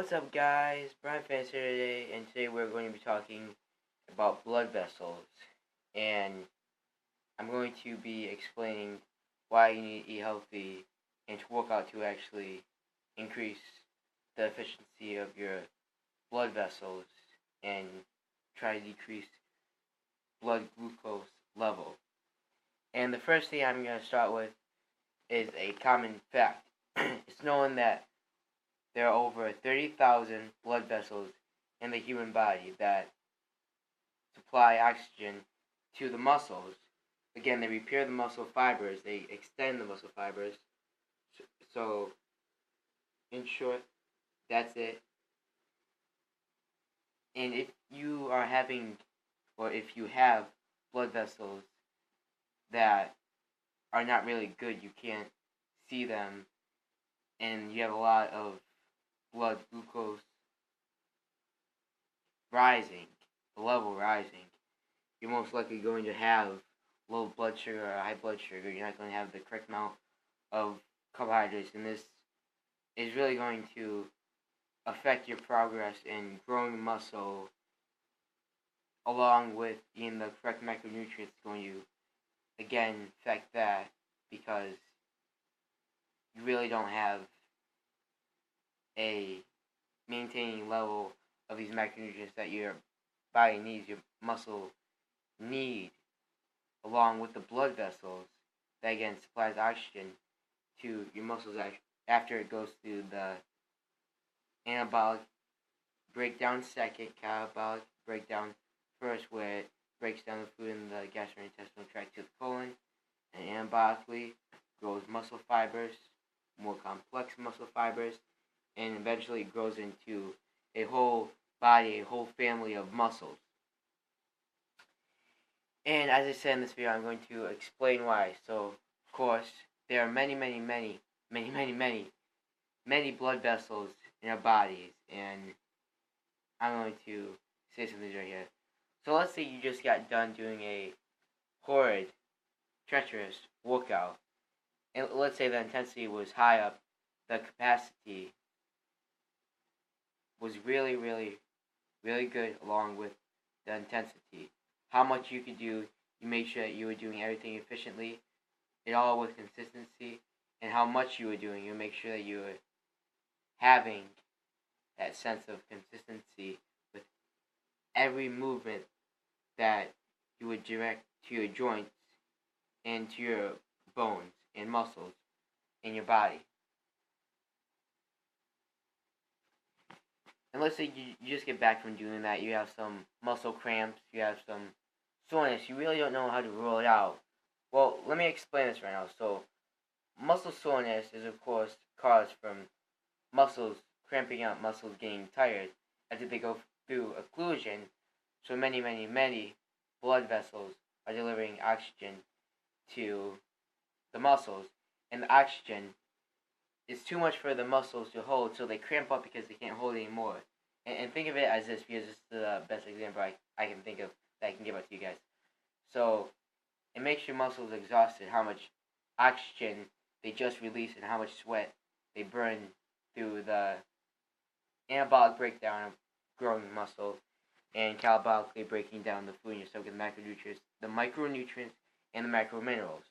What's up, guys? Brian Fans here today, and today we're going to be talking about blood vessels. And I'm going to be explaining why you need to eat healthy and to work out to actually increase the efficiency of your blood vessels and try to decrease blood glucose level. And the first thing I'm going to start with is a common fact. It's known that there are over 30,000 blood vessels in the human body that supply oxygen to the muscles. Again, they repair the muscle fibers, they extend the muscle fibers. So, in short, that's it. And if you are having, or if you have blood vessels that are not really good, you can't see them, and you have a lot of blood glucose rising, the level rising, you're most likely going to have low blood sugar or high blood sugar. You're not going to have the correct amount of carbohydrates, and this is really going to affect your progress in growing muscle, along with eating the correct macronutrients going to, again, affect that, because you really don't have a maintaining level of these macronutrients that your body needs, your muscle need, along with the blood vessels that again supplies oxygen to your muscles after it goes through the anabolic breakdown second, catabolic breakdown first, where it breaks down the food in the gastrointestinal tract to the colon, and anabolically grows muscle fibers, more complex muscle fibers, and eventually grows into a whole body, a whole family of muscles. And as I said in this video, I'm going to explain why. So, of course, there are many blood vessels in our bodies, and I'm going to say something right here. So let's say you just got done doing a horrid, treacherous workout, and let's say the intensity was high up, the capacity was really good along with the intensity. How much you could do, you make sure that you were doing everything efficiently, it all with consistency, and how much you were doing, you make sure that you were having that sense of consistency with every movement that you would direct to your joints and to your bones and muscles in your body. And let's say you just get back from doing that, you have some muscle cramps, you have some soreness, you really don't know how to rule it out. Well, let me explain this right now. So, muscle soreness is of course caused from muscles cramping up, muscles getting tired after they go through occlusion. So many blood vessels are delivering oxygen to the muscles, and the oxygen is too much for the muscles to hold, so they cramp up because they can't hold it anymore. And think of it as this, because this is the best example I can think of that I can give out to you guys. So, it makes your muscles exhausted, how much oxygen they just release and how much sweat they burn through the anabolic breakdown of growing muscle and catabolically breaking down the food in your stomach, the micronutrients, and the macrominerals.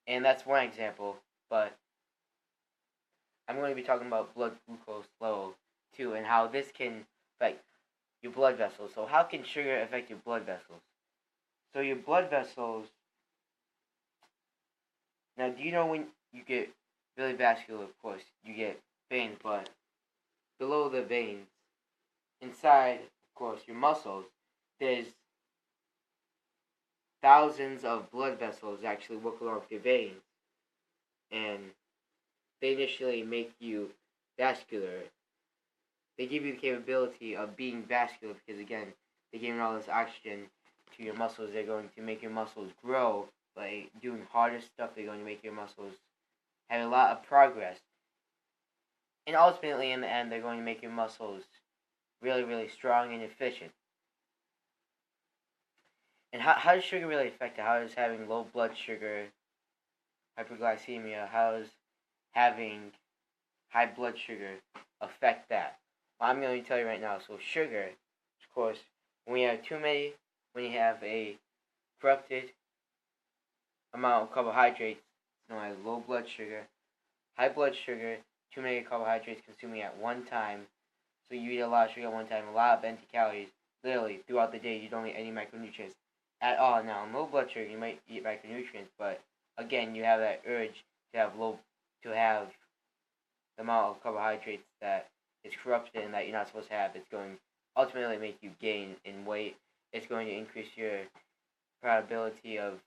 And that's one example, but I'm going to be talking about blood glucose level too, and how this can affect your blood vessels. So how can sugar affect your blood vessels? So your blood vessels, now do you know when you get really vascular, of course, you get veins, but below the veins, inside, of course, your muscles, there's thousands of blood vessels actually work along with your veins, and they initially make you vascular. They give you the capability of being vascular because, again, they're giving all this oxygen to your muscles. They're going to make your muscles grow by doing harder stuff. They're going to make your muscles have a lot of progress, and ultimately, in the end, they're going to make your muscles really strong and efficient. And how does sugar really affect it? How does having low blood sugar, hyperglycemia, how does having high blood sugar affect that? Well, I'm going to tell you right now. So sugar, of course, when you have a corrupted amount of carbohydrates, known as low blood sugar, high blood sugar, too many carbohydrates consuming at one time. So you eat a lot of sugar at one time, a lot of empty calories. Literally, throughout the day, you don't eat any macronutrients at all. Now, in low blood sugar, you might eat macronutrients, but again, you have that urge to have the amount of carbohydrates that is corrupted and that you're not supposed to have. It's going to ultimately make you gain in weight. It's going to increase your probability of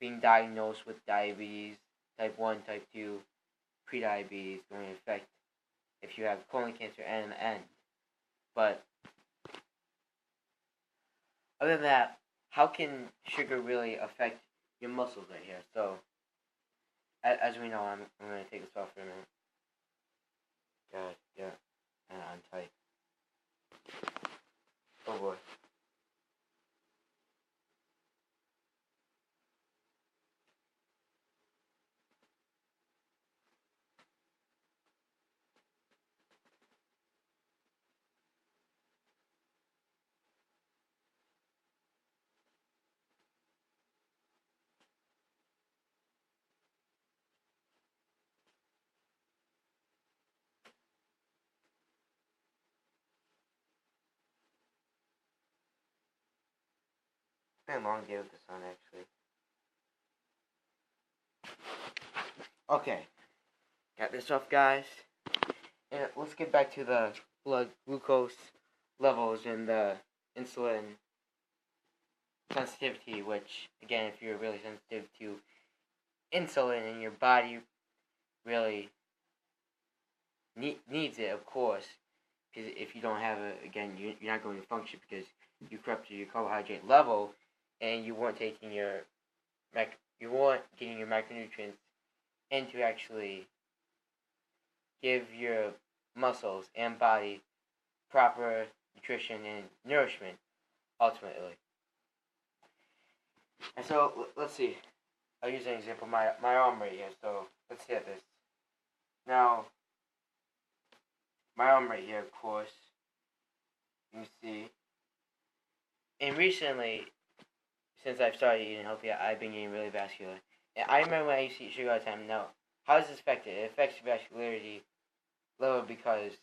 being diagnosed with diabetes, type 1, type 2, prediabetes, going to affect if you have colon cancer and the end. But other than that, how can sugar really affect your muscles right here? So, as we know, I'm going to take this off for a minute. God, yeah, and I'm tight. Oh boy. It's been a long day with the sun, actually. Okay, got this off, guys. And let's get back to the blood glucose levels and the insulin sensitivity, which, again, if you're really sensitive to insulin and your body really needs it, of course, because if you don't have it, again, you're not going to function because you corrupted your carbohydrate level and you weren't getting your macronutrients in to actually give your muscles and body proper nutrition and nourishment, ultimately. And so, let's see. I'll use an example. My arm right here. So, let's see at this. Now, my arm right here, of course, you see. And recently, since I've started eating healthy, I've been getting really vascular. And I remember when I used to eat sugar all the time. Now, how does this affect it? It affects your vascularity level because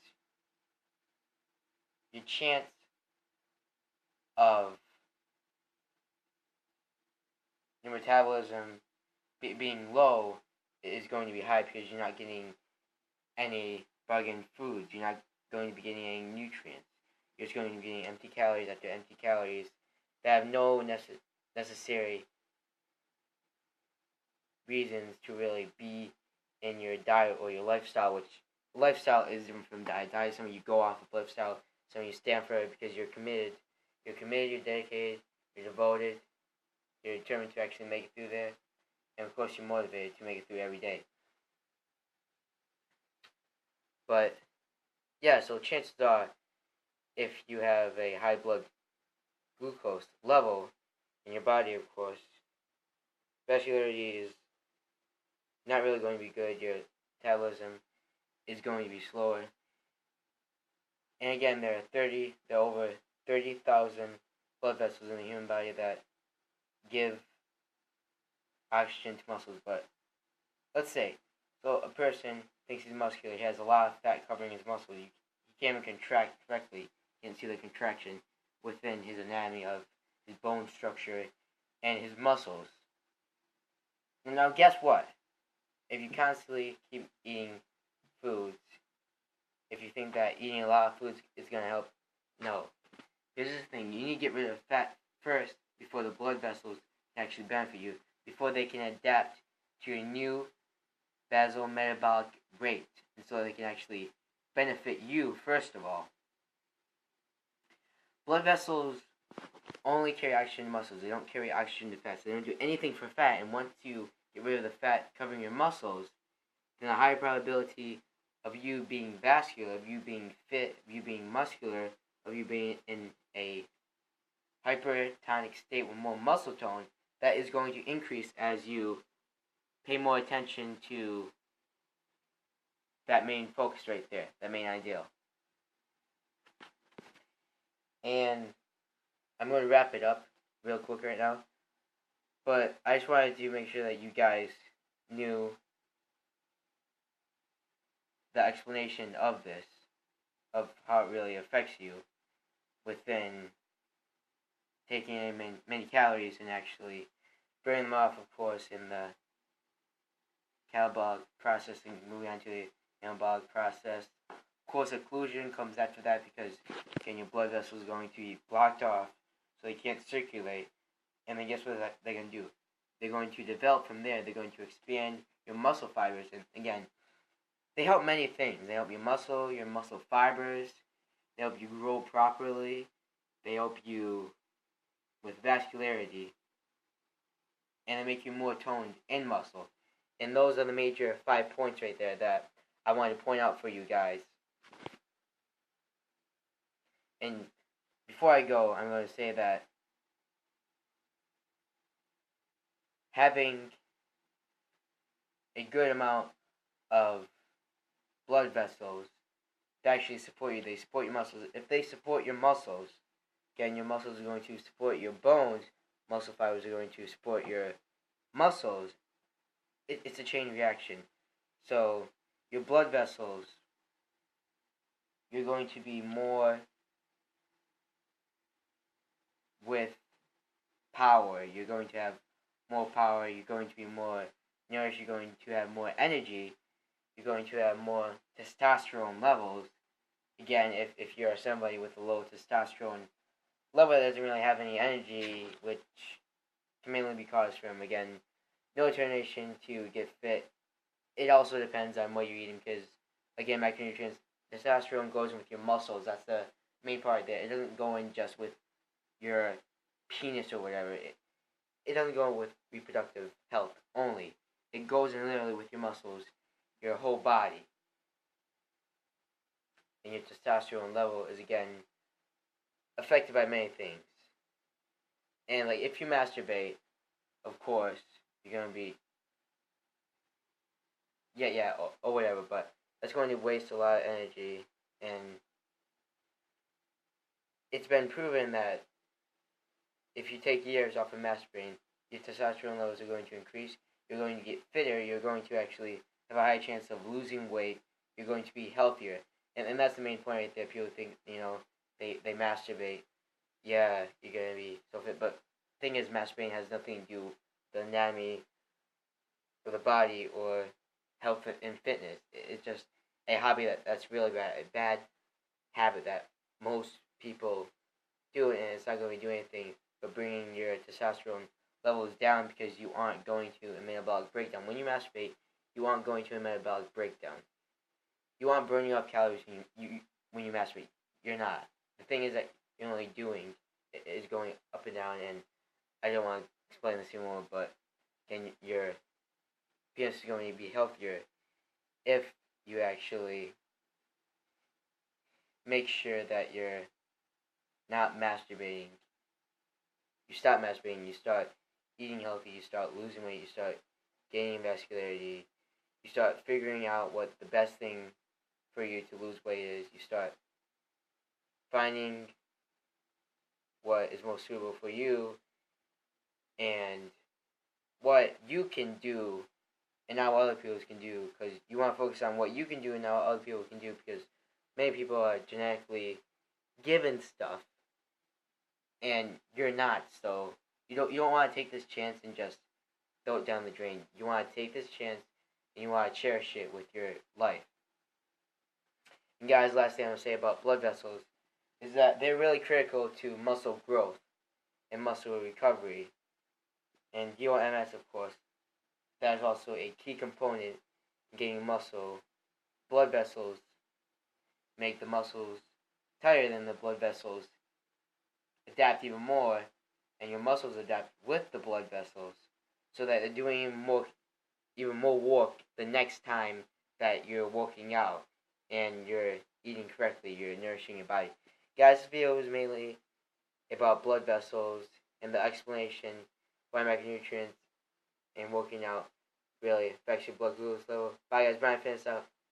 your chance of your metabolism being low is going to be high because you're not getting any bargain foods. You're not going to be getting any nutrients. You're just going to be getting empty calories after empty calories that have no necessary reasons to really be in your diet or your lifestyle, which lifestyle is different from diet. Diet is something you go off of lifestyle, something you stand for because you're committed. You're committed, you're dedicated, you're devoted, you're determined to actually make it through there, and of course you're motivated to make it through every day. But, yeah, so chances are, if you have a high blood glucose level in your body, of course, vascularity is not really going to be good. Your metabolism is going to be slower. And again, there are over 30,000 blood vessels in the human body that give oxygen to muscles. But let's say, so a person thinks he's muscular, he has a lot of fat covering his muscles. He can't even contract correctly. You can see the contraction within his anatomy of his bone structure and his muscles. And now guess what? If you constantly keep eating foods, if you think that eating a lot of foods is going to help, no. Here's the thing. You need to get rid of fat first before the blood vessels can actually benefit you, before they can adapt to your new basal metabolic rate, and so they can actually benefit you first of all. Blood vessels only carry oxygen to muscles. They don't carry oxygen to fat. So they don't do anything for fat. And once you get rid of the fat covering your muscles, then a high probability of you being vascular, of you being fit, of you being muscular, of you being in a hypertonic state with more muscle tone, that is going to increase as you pay more attention to that main focus right there, that main ideal. And I'm going to wrap it up real quick right now. But I just wanted to make sure that you guys knew the explanation of this, of how it really affects you within taking in many calories and actually burning them off, of course, in the catabolic process and moving on to the anabolic process. Of course, occlusion comes after that because, again, your blood vessels are going to be blocked off so they can't circulate. And then guess what they're going to do? They're going to develop from there. They're going to expand your muscle fibers. And again, they help many things. They help your muscle fibers. They help you grow properly. They help you with vascularity. And they make you more toned in muscle. And those are the major 5 points right there that I wanted to point out for you guys. And before I go, I'm going to say that having a good amount of blood vessels that actually support you, they support your muscles. If they support your muscles, again, your muscles are going to support your bones, muscle fibers are going to support your muscles. It's a chain reaction. So, your blood vessels, you're going to be more with power. You're going to have more power. You're going to be more nourished. You're going to have more energy. You're going to have more testosterone levels. Again, if you're somebody with a low testosterone level that doesn't really have any energy, which can mainly be caused from, again, no determination to get fit. It also depends on what you're eating because, again, macronutrients, testosterone goes in with your muscles. That's the main part there. It doesn't go in just with your penis or whatever. It doesn't go with reproductive health only. It goes in literally with your muscles, your whole body. And your testosterone level is, again, affected by many things. And, like, if you masturbate, of course, you're going to be, or whatever, but that's going to waste a lot of energy. And it's been proven that if you take years off of masturbating, your testosterone levels are going to increase. You're going to get fitter. You're going to actually have a high chance of losing weight. You're going to be healthier. And that's the main point right there. People think, they masturbate. Yeah, you're going to be so fit. But the thing is, masturbating has nothing to do with the anatomy or the body or health and fitness. It's just a hobby that's really bad. A bad habit that most people do, and it's not going to do anything but bringing your testosterone levels down because you aren't going to a metabolic breakdown. When you masturbate, you aren't going to a metabolic breakdown. You aren't burning off calories when you masturbate. You're not. The thing is that you're only doing is going up and down, and I don't want to explain this anymore, but again, your penis is going to be healthier if you actually make sure that you're not masturbating. You stop masturbating, you start eating healthy, you start losing weight, you start gaining vascularity, you start figuring out what the best thing for you to lose weight is, you start finding what is most suitable for you and what you can do and not what other people can do, because you want to focus on what you can do and not what other people can do, because many people are genetically given stuff and you're not. So you don't want to take this chance and just throw it down the drain. You want to take this chance and you want to cherish it with your life. And guys, last thing I'm going to say about blood vessels is that they're really critical to muscle growth and muscle recovery. And DOMS, of course, that is also a key component in getting muscle. Blood vessels make the muscles tighter, than the blood vessels adapt even more, and your muscles adapt with the blood vessels, so that they're doing even more work the next time that you're working out and you're eating correctly, you're nourishing your body. Guys, this video is mainly about blood vessels and the explanation why macronutrients and working out really affects your blood glucose level. Bye guys, Brian Fitness out.